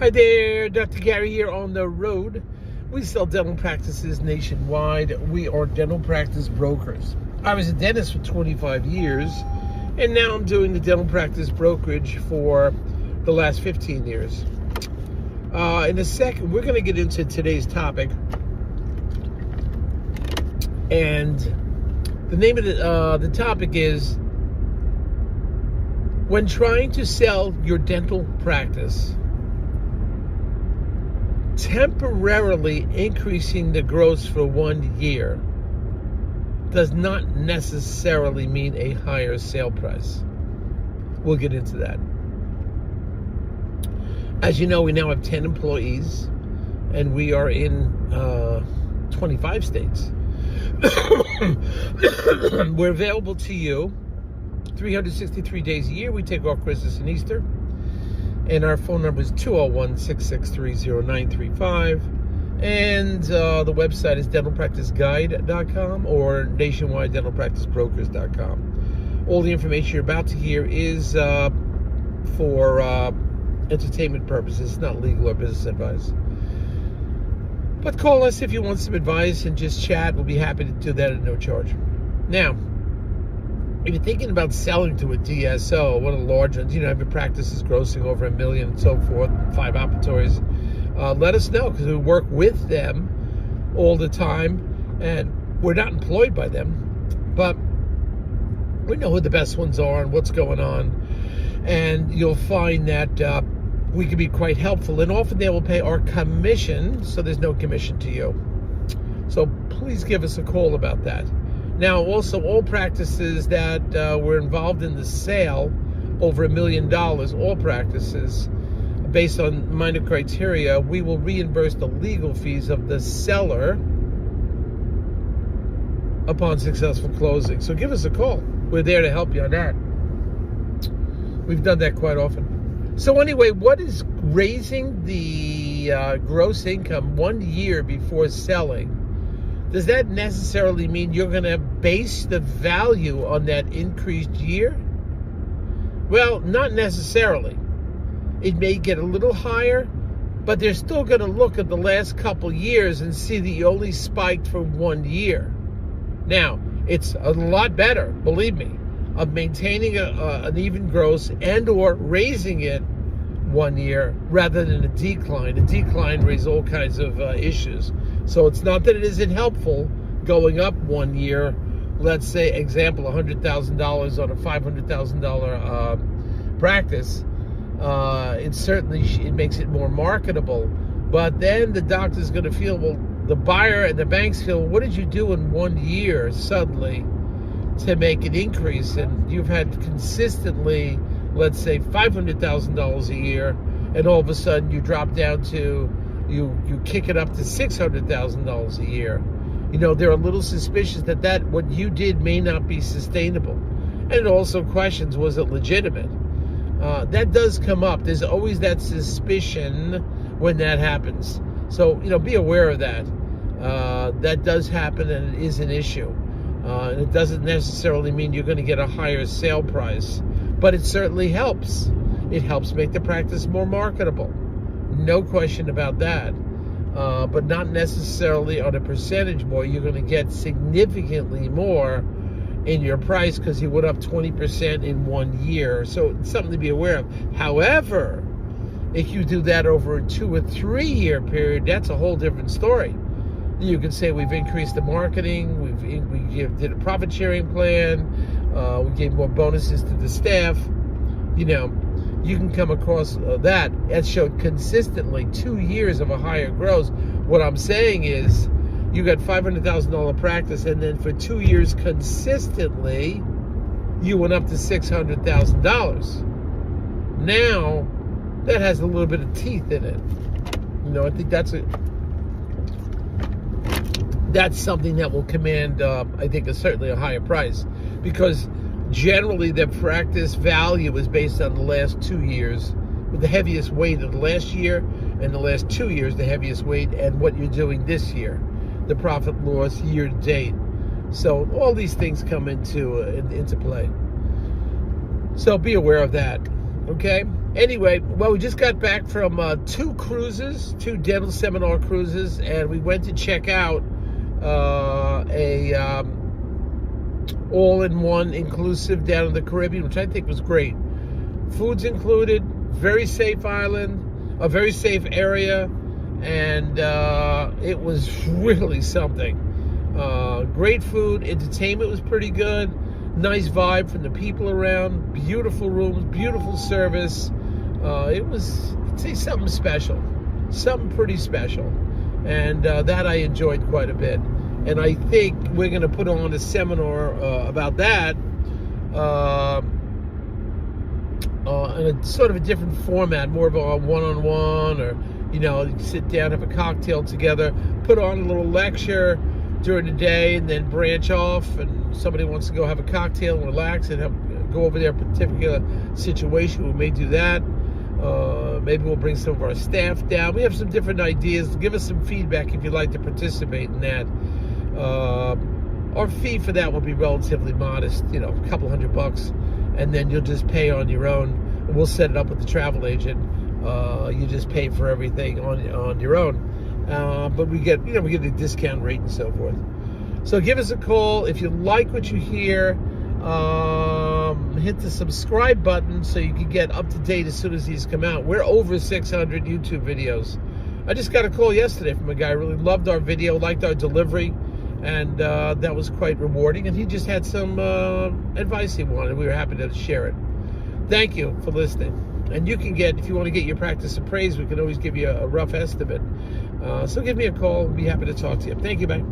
Hi there, Dr. Gary here on the road. We sell dental practices nationwide. We are dental practice brokers. I was a dentist for 25 years, and now I'm doing the dental practice brokerage for the last 15 years. In a second, we're going to get into today's topic. And the name of the topic is, when trying to sell your dental practice, temporarily increasing the gross for 1 year does not necessarily mean a higher sale price. We'll get into that. As you know, we now have 10 employees, and we are in 25 states. We're available to you 363 days a year. We take off Christmas and Easter. And our phone number is 201-663-0935. And the website is dentalpracticeguide.com or nationwidedentalpracticebrokers.com. All the information you're about to hear is for entertainment purposes. It's not legal or business advice. But call us if you want some advice and just chat. We'll be happy to do that at no charge. Now, if you're thinking about selling to a DSO, one of the large ones, if your practice is grossing over $1 million and so forth, 5 operatories, let us know, because we work with them all the time, and we're not employed by them, but we know who the best ones are and what's going on, and you'll find that we can be quite helpful, and often they will pay our commission, so there's no commission to you. So please give us a call about that. Now, also, all practices that were involved in the sale over $1 million, all practices, based on minor criteria, we will reimburse the legal fees of the seller upon successful closing. So give us a call. We're there to help you on that. We've done that quite often. So anyway, what is raising the gross income 1 year before selling? Does that necessarily mean you're going to base the value on that increased year? Well, not necessarily. It may get a little higher, but they're still going to look at the last couple years and see that you only spiked for 1 year. Now, it's a lot better, believe me, of maintaining an even gross and or raising it 1 year rather than a decline. A decline raises all kinds of issues. So it's not that it isn't helpful going up 1 year. Let's say, example, $100,000 on a $500,000 practice. It makes it more marketable. But then the doctor's going to feel, well, the buyer and the banks feel, what did you do in 1 year suddenly to make an increase? And you've had consistently, let's say, $500,000 a year, and all of a sudden you drop down to, you kick it up to $600,000 a year. They're a little suspicious that what you did may not be sustainable. And it also questions, was it legitimate? That does come up. There's always that suspicion when that happens. So, be aware of that. That does happen, and it is an issue. And it doesn't necessarily mean you're going to get a higher sale price, but it certainly helps. It helps make the practice more marketable. No question about that. But not necessarily on a percentage more. You're going to get significantly more in your price because you went up 20% in 1 year. So it's something to be aware of. However, if you do that over a 2 or 3 year period, that's a whole different story. You can say we've increased the marketing, we did a profit sharing plan, we gave more bonuses to the staff. You can come across that showed consistently 2 years of a higher gross. What I'm saying is, you got $500,000 practice, and then for 2 years consistently, you went up to $600,000. Now, that has a little bit of teeth in it. I think that's something that will command, I think, certainly a higher price, because generally the practice value is based on the last 2 years, with the heaviest weight of the last year, and the last 2 years the heaviest weight, and what you're doing this year, the profit loss year to date. So all these things come into play. So be aware of that, okay? Anyway, well, we just got back from 2 cruises, 2 dental seminar cruises, and we went to check out a all-in-one inclusive down in the Caribbean, which I think was great. Food's included, very safe island, a very safe area, and it was really something. Great food, entertainment was pretty good, nice vibe from the people around, beautiful rooms, beautiful service. It was, I'd say, something special, something pretty special, and that I enjoyed quite a bit. And I think we're going to put on a seminar about that in a sort of a different format, more of a one-on-one, or, you know, sit down, have a cocktail together, put on a little lecture during the day, and then branch off, and somebody wants to go have a cocktail and relax and go over their particular situation, we may do that. Maybe we'll bring some of our staff down. We have some different ideas. Give us some feedback if you'd like to participate in that. Our fee for that will be relatively modest, you know, a couple $100, and then you'll just pay on your own. We'll set it up with the travel agent. You just pay for everything on your own. But we get a discount rate and so forth. So give us a call if you like what you hear. Hit the subscribe button so you can get up to date as soon as these come out. We're over 600 YouTube videos. I just got a call yesterday from a guy who really loved our video, liked our delivery, and that was quite rewarding. And he just had some advice he wanted. We were happy to share it. Thank you for listening. And you can get, if you want to get your practice appraised, we can always give you a rough estimate. So give me a call. We'll be happy to talk to you. Thank you, bye.